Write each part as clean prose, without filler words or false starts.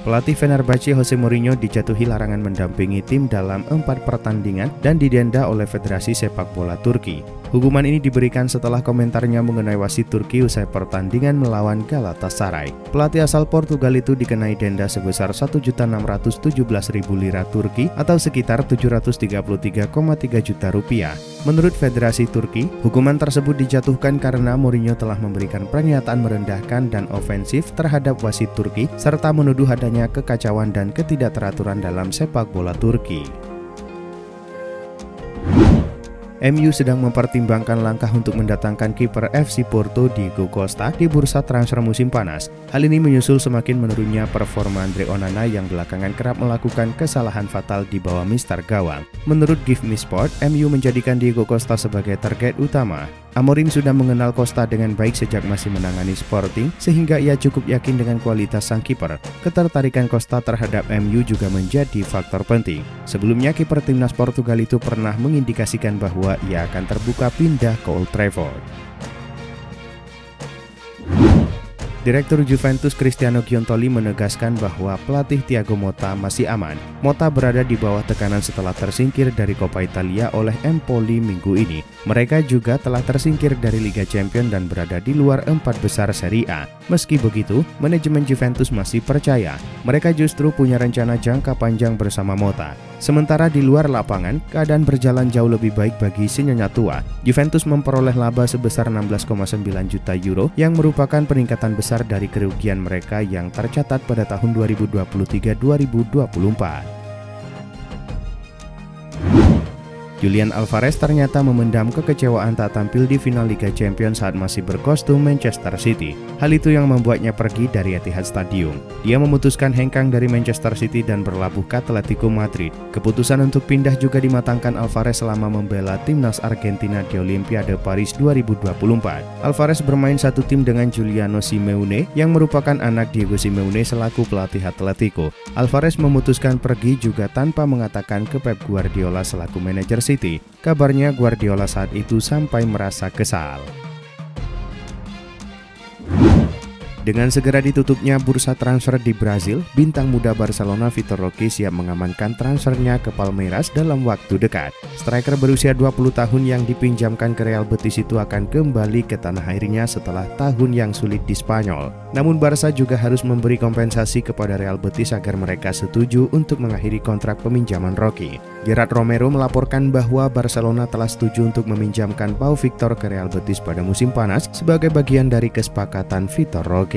Pelatih Fenerbahce Jose Mourinho dijatuhi larangan mendampingi tim dalam 4 pertandingan dan didenda oleh Federasi Sepak Bola Turki. Hukuman ini diberikan setelah komentarnya mengenai wasit Turki usai pertandingan melawan Galatasaray. Pelatih asal Portugal itu dikenai denda sebesar 1.617.000 lira Turki atau sekitar 733,3 juta rupiah. Menurut Federasi Turki, hukuman tersebut dijatuhkan karena Mourinho telah memberikan pernyataan merendahkan dan ofensif terhadap wasit Turki serta menuduh adanya kekacauan dan ketidakteraturan dalam sepak bola Turki. MU sedang mempertimbangkan langkah untuk mendatangkan kiper FC Porto Diego Costa di bursa transfer musim panas. Hal ini menyusul semakin menurunnya performa Andre Onana yang belakangan kerap melakukan kesalahan fatal di bawah mister gawang. Menurut Give Me Sport, MU menjadikan Diego Costa sebagai target utama. Amorim sudah mengenal Costa dengan baik sejak masih menangani Sporting, sehingga ia cukup yakin dengan kualitas sang kiper. Ketertarikan Costa terhadap MU juga menjadi faktor penting. Sebelumnya, kiper timnas Portugal itu pernah mengindikasikan bahwa ia akan terbuka pindah ke Old Trafford. Direktur Juventus Cristiano Giuntoli menegaskan bahwa pelatih Thiago Motta masih aman. Motta berada di bawah tekanan setelah tersingkir dari Coppa Italia oleh Empoli minggu ini. Mereka juga telah tersingkir dari Liga Champions dan berada di luar 4 besar Serie A. Meski begitu, manajemen Juventus masih percaya mereka justru punya rencana jangka panjang bersama Motta. Sementara di luar lapangan, keadaan berjalan jauh lebih baik bagi si nyonya tua. Juventus memperoleh laba sebesar 16,9 juta euro yang merupakan peningkatan besar dari kerugian mereka yang tercatat pada tahun 2023-2024. Julian Alvarez ternyata memendam kekecewaan tak tampil di final Liga Champions saat masih berkostum Manchester City. Hal itu yang membuatnya pergi dari Etihad Stadium. Dia memutuskan hengkang dari Manchester City dan berlabuh ke Atletico Madrid. Keputusan untuk pindah juga dimatangkan Alvarez selama membela timnas Argentina di Olimpiade Paris 2024. Alvarez bermain satu tim dengan Giuliano Simeone yang merupakan anak Diego Simeone selaku pelatih Atletico. Alvarez memutuskan pergi juga tanpa mengatakan ke Pep Guardiola selaku manajer City. Kabarnya Guardiola saat itu sampai merasa kesal. Dengan segera ditutupnya bursa transfer di Brazil, bintang muda Barcelona Vitor Roque siap mengamankan transfernya ke Palmeiras dalam waktu dekat. Striker berusia 20 tahun yang dipinjamkan ke Real Betis itu akan kembali ke tanah airnya setelah tahun yang sulit di Spanyol. Namun Barca juga harus memberi kompensasi kepada Real Betis agar mereka setuju untuk mengakhiri kontrak peminjaman Roque. Gerard Romero melaporkan bahwa Barcelona telah setuju untuk meminjamkan Pau Victor ke Real Betis pada musim panas sebagai bagian dari kesepakatan Vitor Roque.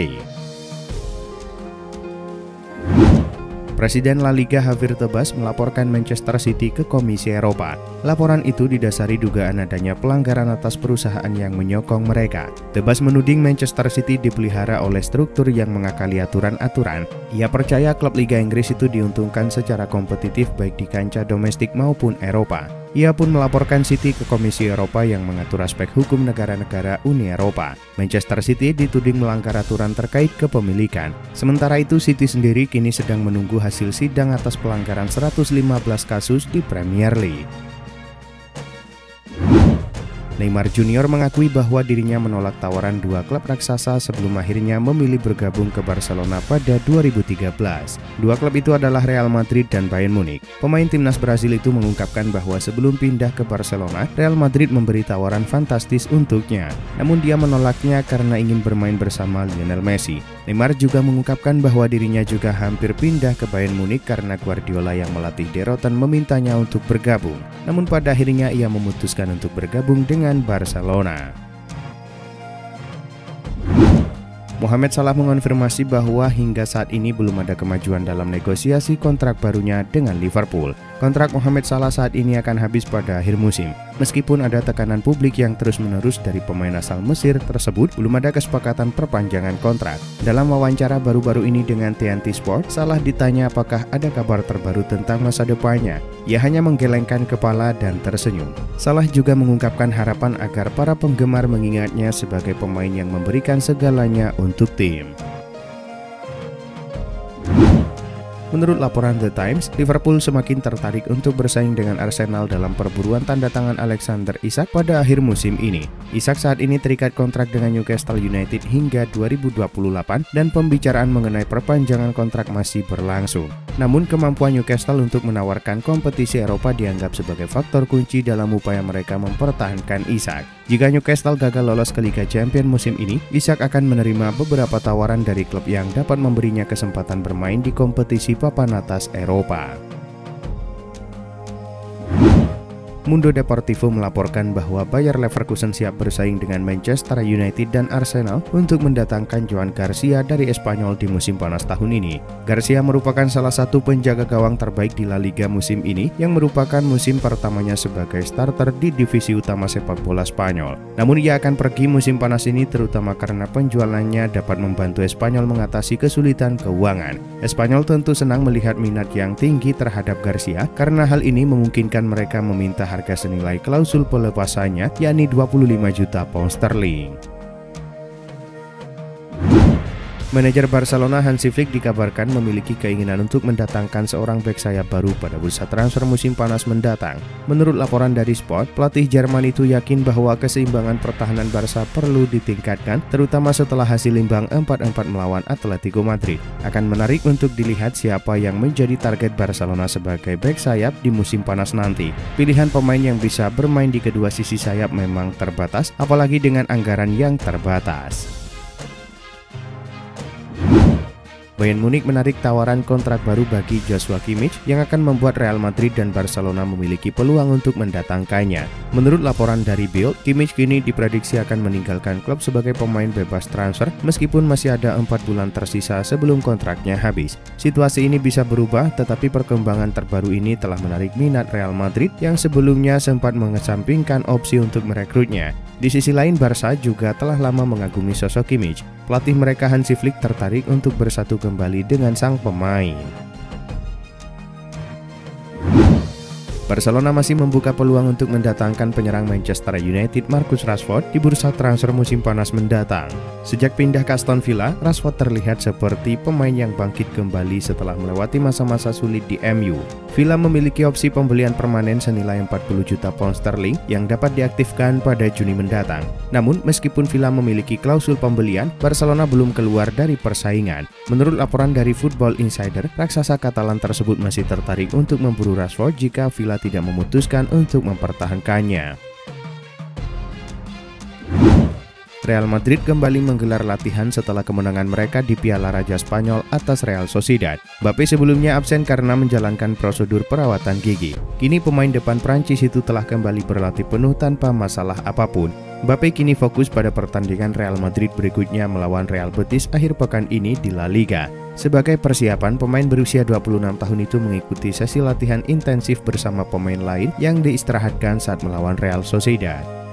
Presiden La Liga Javier Tebas melaporkan Manchester City ke Komisi Eropa. Laporan itu didasari dugaan adanya pelanggaran atas perusahaan yang menyokong mereka. Tebas menuding Manchester City dipelihara oleh struktur yang mengakali aturan-aturan. Ia percaya klub Liga Inggris itu diuntungkan secara kompetitif baik di kancah domestik maupun Eropa. Ia pun melaporkan City ke Komisi Eropa yang mengatur aspek hukum negara-negara Uni Eropa. Manchester City dituding melanggar aturan terkait kepemilikan. Sementara itu, City sendiri kini sedang menunggu hasil sidang atas pelanggaran 115 kasus di Premier League. Neymar Junior mengakui bahwa dirinya menolak tawaran dua klub raksasa sebelum akhirnya memilih bergabung ke Barcelona pada 2013. Dua klub itu adalah Real Madrid dan Bayern Munich. Pemain timnas Brasil itu mengungkapkan bahwa sebelum pindah ke Barcelona, Real Madrid memberi tawaran fantastis untuknya. Namun dia menolaknya karena ingin bermain bersama Lionel Messi. Neymar juga mengungkapkan bahwa dirinya juga hampir pindah ke Bayern Munich karena Guardiola yang melatih De Rotten memintanya untuk bergabung. Namun pada akhirnya ia memutuskan untuk bergabung dengan Barcelona. Mohamed Salah mengonfirmasi bahwa hingga saat ini belum ada kemajuan dalam negosiasi kontrak barunya dengan Liverpool. Kontrak Mohamed Salah saat ini akan habis pada akhir musim. Meskipun ada tekanan publik yang terus-menerus dari pemain asal Mesir tersebut, belum ada kesepakatan perpanjangan kontrak. Dalam wawancara baru-baru ini dengan TNT Sport, Salah ditanya apakah ada kabar terbaru tentang masa depannya. Ia hanya menggelengkan kepala dan tersenyum. Salah juga mengungkapkan harapan agar para penggemar mengingatnya sebagai pemain yang memberikan segalanya untuk tim. Menurut laporan The Times, Liverpool semakin tertarik untuk bersaing dengan Arsenal dalam perburuan tanda tangan Alexander Isak pada akhir musim ini. Isak saat ini terikat kontrak dengan Newcastle United hingga 2028 dan pembicaraan mengenai perpanjangan kontrak masih berlangsung. Namun kemampuan Newcastle untuk menawarkan kompetisi Eropa dianggap sebagai faktor kunci dalam upaya mereka mempertahankan Isak. Jika Newcastle gagal lolos ke Liga Champions musim ini, Isak akan menerima beberapa tawaran dari klub yang dapat memberinya kesempatan bermain di kompetisi papan atas Eropa. Mundo Deportivo melaporkan bahwa Bayer Leverkusen siap bersaing dengan Manchester United dan Arsenal untuk mendatangkan Joan Garcia dari Espanyol di musim panas tahun ini. Garcia merupakan salah satu penjaga gawang terbaik di La Liga musim ini yang merupakan musim pertamanya sebagai starter di divisi utama sepak bola Spanyol. Namun ia akan pergi musim panas ini terutama karena penjualannya dapat membantu Espanyol mengatasi kesulitan keuangan. Espanyol tentu senang melihat minat yang tinggi terhadap Garcia karena hal ini memungkinkan mereka meminta harga senilai klausul pelepasannya, yakni 25 juta pound sterling. Manajer Barcelona Hansi Flick dikabarkan memiliki keinginan untuk mendatangkan seorang bek sayap baru pada bursa transfer musim panas mendatang. Menurut laporan dari Sport, pelatih Jerman itu yakin bahwa keseimbangan pertahanan Barca perlu ditingkatkan, terutama setelah hasil imbang 4-4 melawan Atletico Madrid. Akan menarik untuk dilihat siapa yang menjadi target Barcelona sebagai bek sayap di musim panas nanti. Pilihan pemain yang bisa bermain di kedua sisi sayap memang terbatas, apalagi dengan anggaran yang terbatas. Bayern Munich menarik tawaran kontrak baru bagi Joshua Kimmich yang akan membuat Real Madrid dan Barcelona memiliki peluang untuk mendatangkannya. Menurut laporan dari Bild, Kimmich kini diprediksi akan meninggalkan klub sebagai pemain bebas transfer meskipun masih ada 4 bulan tersisa sebelum kontraknya habis. Situasi ini bisa berubah, tetapi perkembangan terbaru ini telah menarik minat Real Madrid yang sebelumnya sempat mengesampingkan opsi untuk merekrutnya. Di sisi lain, Barca juga telah lama mengagumi sosok Kimmich. Pelatih mereka Hansi Flick tertarik untuk bersatu kembali dengan sang pemain. Barcelona masih membuka peluang untuk mendatangkan penyerang Manchester United Marcus Rashford di bursa transfer musim panas mendatang. Sejak pindah ke Aston Villa, Rashford terlihat seperti pemain yang bangkit kembali setelah melewati masa-masa sulit di MU. Villa memiliki opsi pembelian permanen senilai 40 juta pound sterling yang dapat diaktifkan pada Juni mendatang. Namun, meskipun Villa memiliki klausul pembelian, Barcelona belum keluar dari persaingan. Menurut laporan dari Football Insider, raksasa Katalan tersebut masih tertarik untuk memburu Rashford jika Villa tidak memutuskan untuk mempertahankannya. Real Madrid kembali menggelar latihan setelah kemenangan mereka di Piala Raja Spanyol atas Real Sociedad. Mbappe sebelumnya absen karena menjalankan prosedur perawatan gigi. Kini pemain depan Prancis itu telah kembali berlatih penuh tanpa masalah apapun. Mbappe kini fokus pada pertandingan Real Madrid berikutnya melawan Real Betis akhir pekan ini di La Liga. Sebagai persiapan, pemain berusia 26 tahun itu mengikuti sesi latihan intensif bersama pemain lain yang diistirahatkan saat melawan Real Sociedad.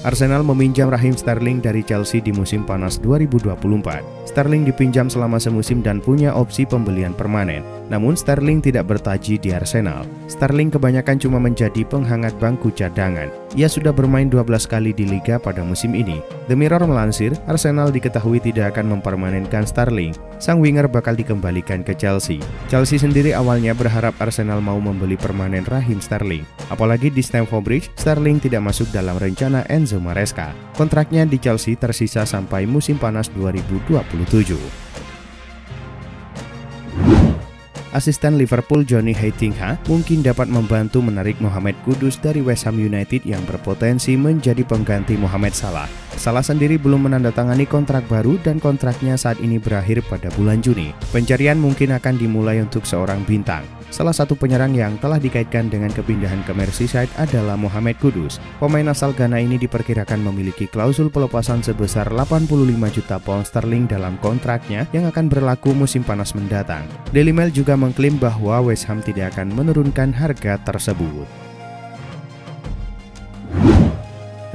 Arsenal meminjam Raheem Sterling dari Chelsea di musim panas 2024. Sterling dipinjam selama semusim dan punya opsi pembelian permanen. Namun Sterling tidak bertaji di Arsenal. Sterling kebanyakan cuma menjadi penghangat bangku cadangan. Ia sudah bermain 12 kali di Liga pada musim ini. The Mirror melansir, Arsenal diketahui tidak akan mempermanenkan Sterling. Sang winger bakal dikembalikan ke Chelsea. Chelsea sendiri awalnya berharap Arsenal mau membeli permanen Raheem Sterling. Apalagi di Stamford Bridge, Sterling tidak masuk dalam rencana Enzo Maresca. Kontraknya di Chelsea tersisa sampai musim panas 2027. Asisten Liverpool Johnny Heitinga mungkin dapat membantu menarik Mohamed Kudus dari West Ham United yang berpotensi menjadi pengganti Mohamed Salah. Salah sendiri belum menandatangani kontrak baru dan kontraknya saat ini berakhir pada bulan Juni. Pencarian mungkin akan dimulai untuk seorang bintang. Salah satu penyerang yang telah dikaitkan dengan kepindahan ke Merseyside adalah Mohamed Kudus. Pemain asal Ghana ini diperkirakan memiliki klausul pelepasan sebesar 85 juta pound sterling dalam kontraknya yang akan berlaku musim panas mendatang. Daily Mail juga mengklaim bahwa West Ham tidak akan menurunkan harga tersebut.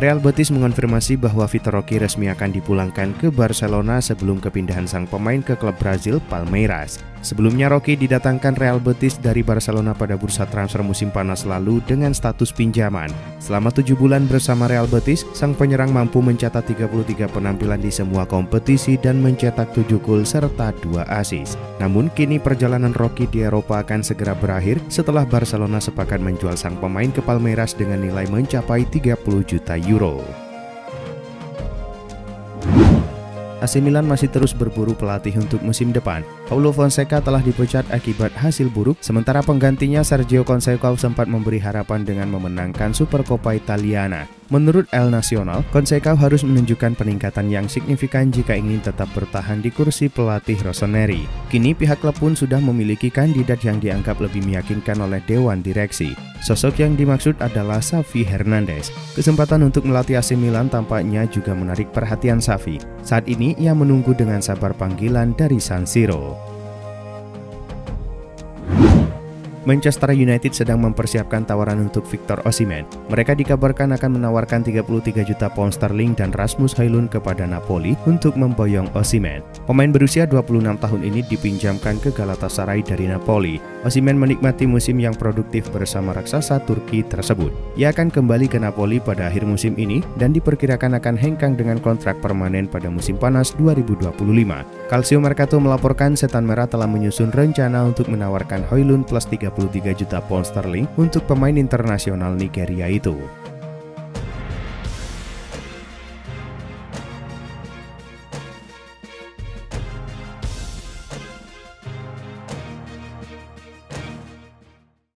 Real Betis mengonfirmasi bahwa Vitor Roque resmi akan dipulangkan ke Barcelona sebelum kepindahan sang pemain ke klub Brazil Palmeiras. Sebelumnya Rocky didatangkan Real Betis dari Barcelona pada bursa transfer musim panas lalu dengan status pinjaman. Selama 7 bulan bersama Real Betis, sang penyerang mampu mencatat 33 penampilan di semua kompetisi dan mencetak 7 gol serta 2 assist. Namun kini perjalanan Rocky di Eropa akan segera berakhir setelah Barcelona sepakat menjual sang pemain ke Palmeiras dengan nilai mencapai 30 juta euro. AC Milan masih terus berburu pelatih untuk musim depan. Paulo Fonseca telah dipecat akibat hasil buruk, sementara penggantinya Sergio Conceição sempat memberi harapan dengan memenangkan Supercoppa Italiana. Menurut El Nacional, Conceição harus menunjukkan peningkatan yang signifikan jika ingin tetap bertahan di kursi pelatih Rossoneri. Kini pihak klub pun sudah memiliki kandidat yang dianggap lebih meyakinkan oleh Dewan Direksi. Sosok yang dimaksud adalah Xavi Hernandez. Kesempatan untuk melatih AC Milan tampaknya juga menarik perhatian Xavi. Saat ini ia menunggu dengan sabar panggilan dari San Siro. Manchester United sedang mempersiapkan tawaran untuk Victor Osimhen. Mereka dikabarkan akan menawarkan 33 juta pound sterling dan Rasmus Højlund kepada Napoli untuk memboyong Osimhen. Pemain berusia 26 tahun ini dipinjamkan ke Galatasaray dari Napoli. Osimhen menikmati musim yang produktif bersama raksasa Turki tersebut. Ia akan kembali ke Napoli pada akhir musim ini dan diperkirakan akan hengkang dengan kontrak permanen pada musim panas 2025. Calcio Mercato melaporkan Setan Merah telah menyusun rencana untuk menawarkan Højlund plus 33 juta pound sterling untuk pemain internasional Nigeria itu.